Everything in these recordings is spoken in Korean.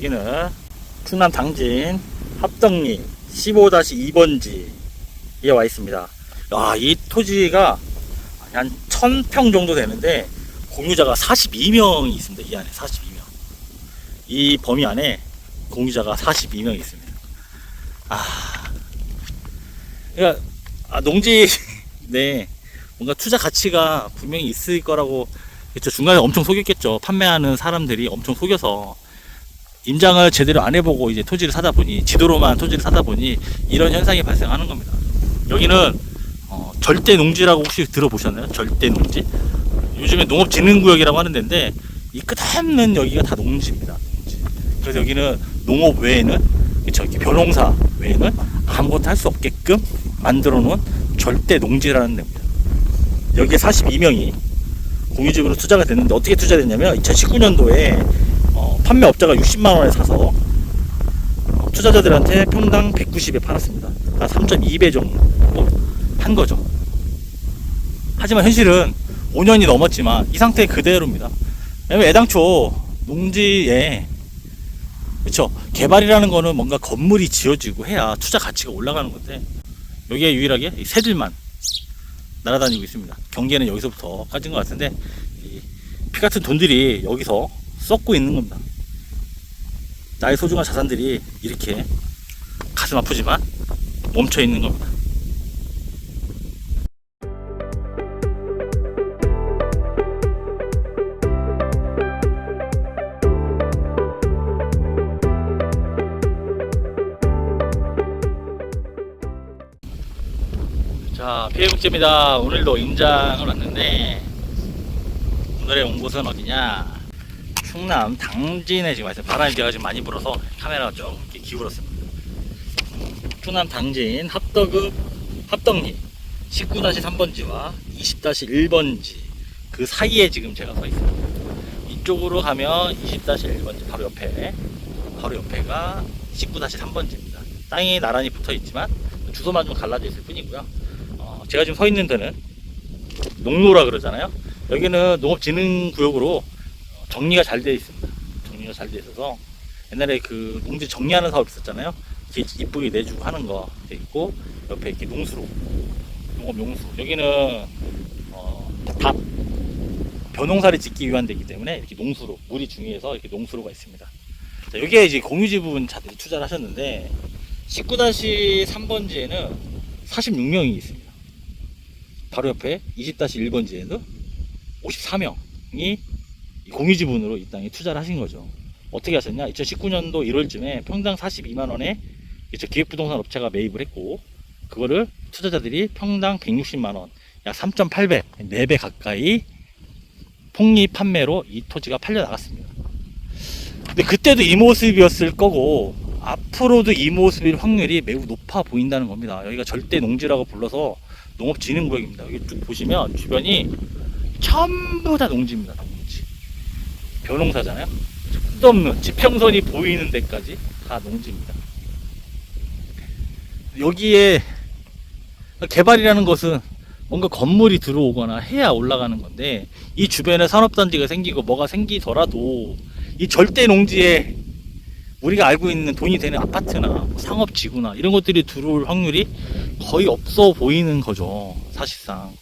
여기는 충남 당진 합덕리 15-2번지에 와 있습니다. 이 토지가 한 1000평 정도 되는데 공유자가 42명이 있습니다. 이 안에 42명. 이 범위 안에 공유자가 42명이 있습니다. 그러니까 농지 네, 뭔가 투자 가치가 분명히 있을 거라고 중간에 엄청 속였겠죠. 판매하는 사람들이 엄청 속여서 임장을 제대로 안 해보고 이제 토지를 사다 보니, 지도로만 토지를 사다 보니 이런 현상이 발생하는 겁니다. 여기는 절대 농지라고 혹시 들어보셨나요? 절대 농지? 요즘에 농업진흥구역이라고 하는 데인데 이 끝없는 여기가 다 농지입니다. 농지. 그래서 여기는 농업 외에는, 그쵸, 벼농사 외에는 아무것도 할 수 없게끔 만들어 놓은 절대 농지라는 데입니다. 여기에 42명이 공유집으로 투자가 됐는데, 어떻게 투자됐냐면 2019년도에 판매업자가 60만원에 사서 투자자들한테 평당 190에 팔았습니다. 3.2배 정도 한 거죠. 하지만 현실은 5년이 넘었지만 이 상태 그대로입니다. 왜냐면 애당초 농지에, 그쵸, 개발이라는 거는 뭔가 건물이 지어지고 해야 투자 가치가 올라가는 건데, 여기에 유일하게 새들만 날아다니고 있습니다. 경계는 여기서부터 까진 것 같은데 이 피 같은 돈들이 여기서 썩고 있는 겁니다. 나의 소중한 자산들이 이렇게 가슴 아프지만 멈춰 있는 겁니다. 자, 피해국제입니다. 오늘도 임장을 왔는데, 오늘의 온 곳은 어디냐? 충남 당진에 지금 왔어요. 바람이 제가 지금 많이 불어서 카메라가 좀 이렇게 기울었습니다. 충남 당진 합덕리 19-3번지와 20-1번지 그 사이에 지금 제가 서 있습니다. 이쪽으로 가면 20-1번지 바로 옆에가 19-3번지입니다. 땅이 나란히 붙어 있지만 주소만 좀 갈라져 있을 뿐이고요. 제가 지금 서 있는 데는 농로라 그러잖아요. 여기는 농업진흥구역으로 정리가 잘 되어 있습니다. 정리가 잘 되어 있어서 옛날에 그 농지 정리하는 사업 있었잖아요. 이렇게 이쁘게 내주고 하는 거 돼 있고, 옆에 이렇게 농수로, 농업용수. 여기는 다 벼농사를 짓기 위한 데이기 때문에 이렇게 농수로, 물이 중요해서 이렇게 농수로가 있습니다. 자, 여기에 이제 공유지분 자들이 투자를 하셨는데 19-3번지에는 46명이 있습니다. 바로 옆에 20-1번지에는 54명이 공유지분으로 이 땅에 투자를 하신 거죠. 어떻게 하셨냐? 2019년도 1월쯤에 평당 42만원에 기획부동산 업체가 매입을 했고, 그거를 투자자들이 평당 160만원, 약 3.8배, 4배 가까이 폭리 판매로 이 토지가 팔려 나갔습니다. 근데 그때도 이 모습이었을 거고, 앞으로도 이 모습일 확률이 매우 높아 보인다는 겁니다. 여기가 절대 농지라고 불러서 농업진흥구역입니다. 여기 쭉 보시면 주변이 전부 다 농지입니다. 농지. 벼농사잖아요. 끝도 없는 지평선이 보이는 데까지 다 농지입니다. 여기에 개발이라는 것은 뭔가 건물이 들어오거나 해야 올라가는 건데, 이 주변에 산업단지가 생기고 뭐가 생기더라도 이 절대 농지에 우리가 알고 있는 돈이 되는 아파트나 상업지구나 이런 것들이 들어올 확률이 거의 없어 보이는 거죠, 사실상.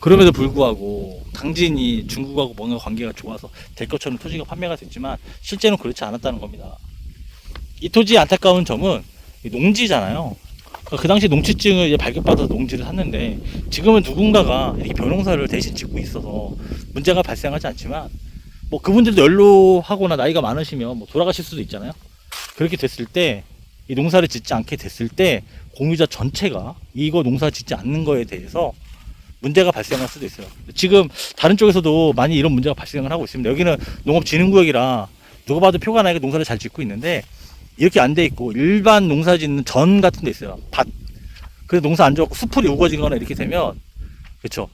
그럼에도 불구하고 당진이 중국하고 뭔가 관계가 좋아서 될 것처럼 토지가 판매가 됐지만 실제는 그렇지 않았다는 겁니다. 이 토지의 안타까운 점은 농지잖아요. 그 당시 농지증을 발급받아서 농지를 샀는데, 지금은 누군가가 이렇게 벼농사를 대신 짓고 있어서 문제가 발생하지 않지만, 뭐 그분들도 연로하거나 나이가 많으시면 뭐 돌아가실 수도 있잖아요. 그렇게 됐을 때, 이 농사를 짓지 않게 됐을 때 공유자 전체가 이거 농사 짓지 않는 거에 대해서 문제가 발생할 수도 있어요. 지금 다른 쪽에서도 많이 이런 문제가 발생을 하고 있습니다. 여기는 농업진흥구역이라 누가 봐도 표가 나게 농사를 잘 짓고 있는데, 이렇게 안 돼 있고 일반 농사 짓는 전 같은 데 있어요. 밭. 그래서 농사 안 좋고 수풀이 우거지거나 이렇게 되면, 그렇죠,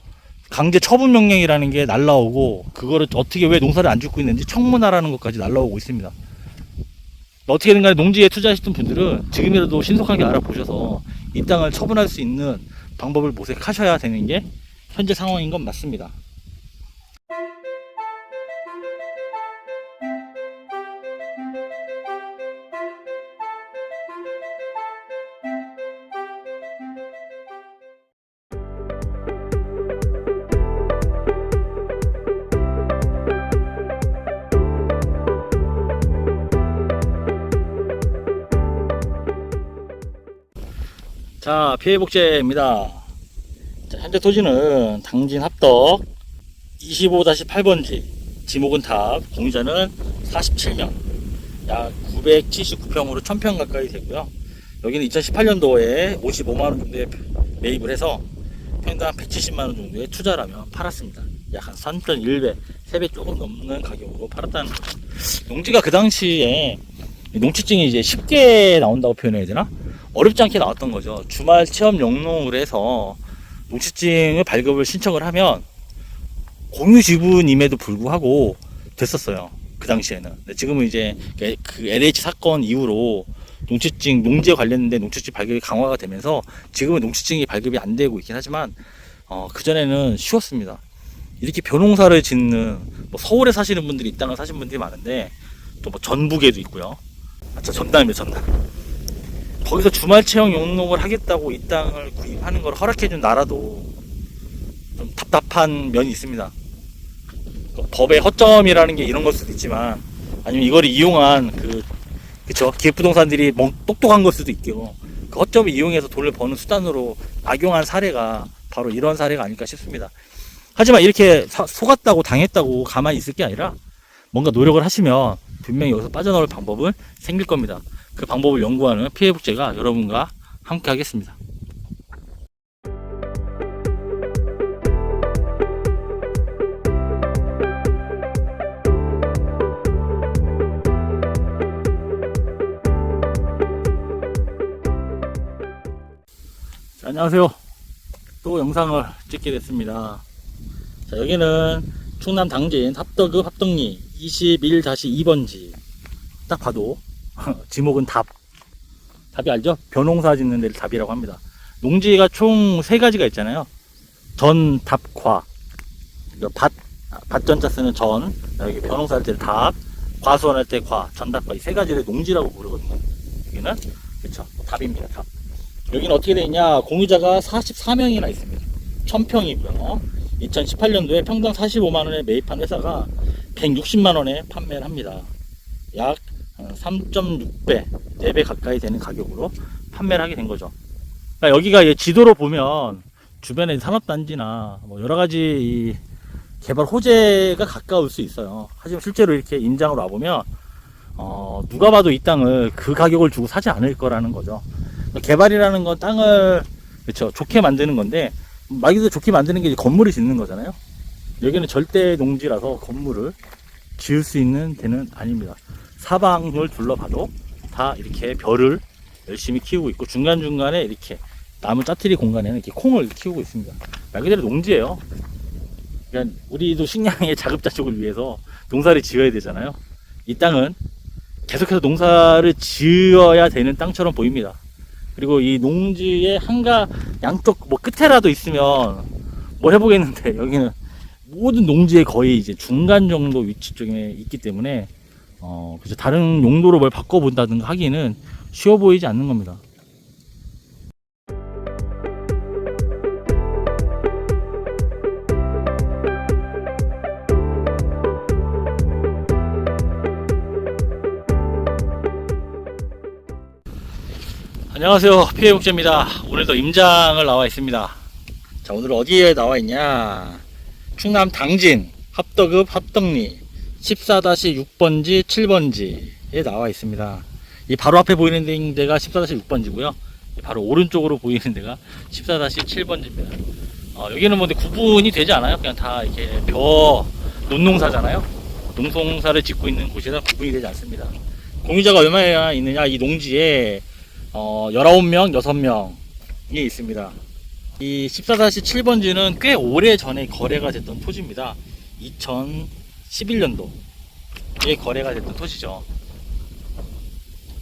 강제 처분 명령이라는 게 날라오고, 그거를 어떻게 왜 농사를 안 짓고 있는지 청문하라는 것까지 날라오고 있습니다. 어떻게든 간에 농지에 투자하셨던 분들은 지금이라도 신속하게 알아보셔서 이 땅을 처분할 수 있는 방법을 모색하셔야 되는 게 현재 상황인 건 맞습니다. 자, 피해복제입니다. 자, 현재 토지는 당진 합덕 25-8번지, 지목은 탑, 공유자는 47명, 약 979평으로 1000평 가까이 되고요. 여기는 2018년도에 55만원 정도에 매입을 해서 평당 170만원 정도의 투자를 하면 팔았습니다. 약 한 3.1배, 3배 조금 넘는 가격으로 팔았다는 거죠. 농지가 그 당시에 농지증이 이제 쉽게 나온다고 표현해야 되나? 어렵지 않게 나왔던 거죠. 주말 체험 용농을 해서 농지증을 발급을 신청을 하면 공유 지분임에도 불구하고 됐었어요. 그 당시에는. 근데 지금은 이제 그 LH 사건 이후로 농지증, 농지에 관련된 농지증 발급이 강화가 되면서 지금은 농지증이 발급이 안 되고 있긴 하지만 그전에는 쉬웠습니다. 이렇게 벼농사를 짓는 뭐 서울에 사시는 분들이 이 땅을 사신 분들이 많은데 또 뭐 전북에도 있고요. 전남이요, 전남. 거기서 주말 체험 용농을 하겠다고 이 땅을 구입하는 걸 허락해준 나라도 좀 답답한 면이 있습니다. 법의 허점이라는 게 이런 걸 수도 있지만, 아니면 이걸 이용한 그쵸, 기획부동산들이 똑똑한 걸 수도 있고, 그 허점을 이용해서 돈을 버는 수단으로 악용한 사례가 바로 이런 사례가 아닐까 싶습니다. 하지만 이렇게 속았다고 당했다고 가만히 있을 게 아니라 뭔가 노력을 하시면 분명히 여기서 빠져나올 방법은 생길 겁니다. 그 방법을 연구하는 피해복제가 여러분과 함께 하겠습니다. 자, 안녕하세요. 또 영상을 찍게 됐습니다. 자, 여기는 충남 당진 합덕읍 합덕리 21-2번지. 딱 봐도 지목은 답. 답이 알죠? 벼농사 짓는 데를 답이라고 합니다. 농지가 총 3가지가 있잖아요. 전, 답, 과. 밭전자 쓰는 전, 여기 벼농사 할 때는 답, 과수원 할 때 과, 전답과 이 3가지를 농지라고 부르거든요. 여기는 그쵸, 답입니다. 답. 여기는 어떻게 되어 있냐? 공유자가 44명이나 있습니다. 1000평이고요. 2018년도에 평당 45만원에 매입한 회사가 160만원에 판매를 합니다. 약 3.6배, 4배 가까이 되는 가격으로 판매를 하게 된 거죠. 그러니까 여기가 지도로 보면 주변에 산업단지나 뭐 여러가지 이 개발 호재가 가까울 수 있어요. 하지만 실제로 이렇게 임장으로 와보면 누가 봐도 이 땅을 그 가격을 주고 사지 않을 거라는 거죠. 그러니까 개발이라는 건 땅을 그렇죠, 좋게 만드는 건데, 말 그대로 좋게 만드는 게 이제 건물을 짓는 거잖아요. 여기는 절대 농지라서 건물을 지을 수 있는 데는 아닙니다. 사방을 둘러봐도 다 이렇게 벼를 열심히 키우고 있고, 중간중간에 이렇게 나무 짜투리 공간에는 이렇게 콩을 키우고 있습니다. 말 그대로 농지예요. 그러니까 우리도 식량의 자급자족을 위해서 농사를 지어야 되잖아요. 이 땅은 계속해서 농사를 지어야 되는 땅처럼 보입니다. 그리고 이 농지의 양쪽 뭐 끝에라도 있으면 뭘 해보겠는데, 여기는 모든 농지의 거의 이제 중간 정도 위치 쪽에 있기 때문에 그죠, 다른 용도로 뭘 바꿔본다든가 하기는 쉬워 보이지 않는 겁니다. 안녕하세요, 피해복제입니다. 오늘도 임장을 나와 있습니다. 자, 오늘 어디에 나와 있냐? 충남 당진 합덕읍 합덕리 14-6번지 7번지에 나와 있습니다. 이 바로 앞에 보이는 데가 14-6번지고요. 바로 오른쪽으로 보이는 데가 14-7번지입니다. 여기는 뭐 구분이 되지 않아요. 그냥 다 이렇게 논농사잖아요. 농농사를 짓고 있는 곳이라 구분이 되지 않습니다. 공유자가 얼마나 있느냐? 이 농지에 19명, 6명이 있습니다. 이 14-7번지는 꽤 오래 전에 거래가 됐던 토지입니다. 2011년도에 거래가 됐던 토지죠.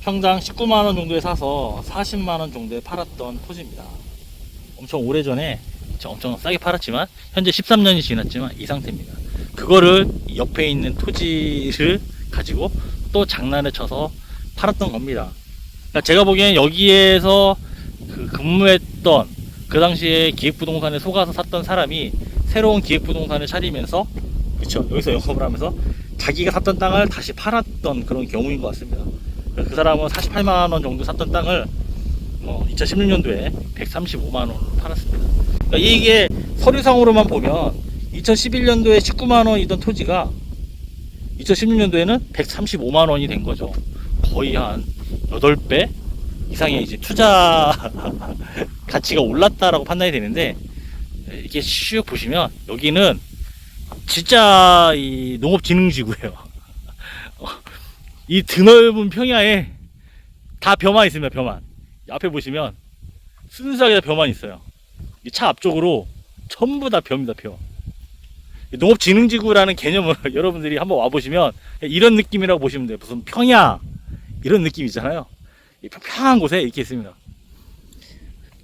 평당 19만원 정도에 사서 40만원 정도에 팔았던 토지입니다. 엄청 오래 전에 엄청 싸게 팔았지만 현재 13년이 지났지만 이 상태입니다. 그거를 옆에 있는 토지를 가지고 또 장난을 쳐서 팔았던 겁니다. 제가 보기엔 여기에서 근무했던 그 당시에 기획부동산에 속아서 샀던 사람이 새로운 기획부동산을 차리면서 그쵸, 여기서 영업을 하면서 자기가 샀던 땅을 다시 팔았던 그런 경우인 것 같습니다. 그 사람은 48만원 정도 샀던 땅을 2016년도에 135만 원으로 팔았습니다. 그러니까 이게 서류상으로만 보면 2011년도에 19만 원이던 토지가 2016년도에는 135만 원이 된 거죠. 거의 한 8배 이상의 이제 투자 가치가 올랐다라고 판단이 되는데, 이게 슉 보시면 여기는 진짜 이 농업진흥지구예요. 이 드넓은 평야에 다 벼만 있습니다. 벼만. 앞에 보시면 순수하게 다 벼만 있어요. 이 차 앞쪽으로 전부 다 벼입니다. 벼. 농업진흥지구라는 개념을 여러분들이 한번 와보시면 이런 느낌이라고 보시면 돼요. 무슨 평야 이런 느낌 있잖아요. 이 평평한 곳에 이렇게 있습니다.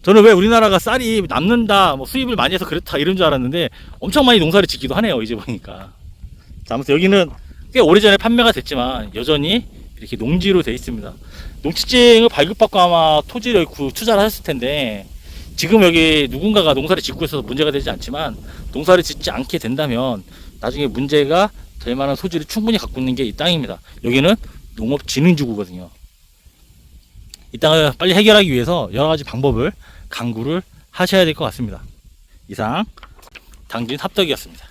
저는 왜 우리나라가 쌀이 남는다, 뭐 수입을 많이 해서 그렇다 이런 줄 알았는데 엄청 많이 농사를 짓기도 하네요. 이제 보니까. 자, 아무튼 여기는 꽤 오래전에 판매가 됐지만 여전히 이렇게 농지로 되어 있습니다. 농지증을 발급받고 아마 토지를 투자를 하셨을 텐데, 지금 여기 누군가가 농사를 짓고 있어서 문제가 되지 않지만 농사를 짓지 않게 된다면 나중에 문제가 될 만한 소지를 충분히 갖고 있는 게 이 땅입니다. 여기는 농업진흥지구거든요. 이 땅을 빨리 해결하기 위해서 여러 가지 방법을 강구를 하셔야 될 것 같습니다. 이상 당진 합덕이었습니다.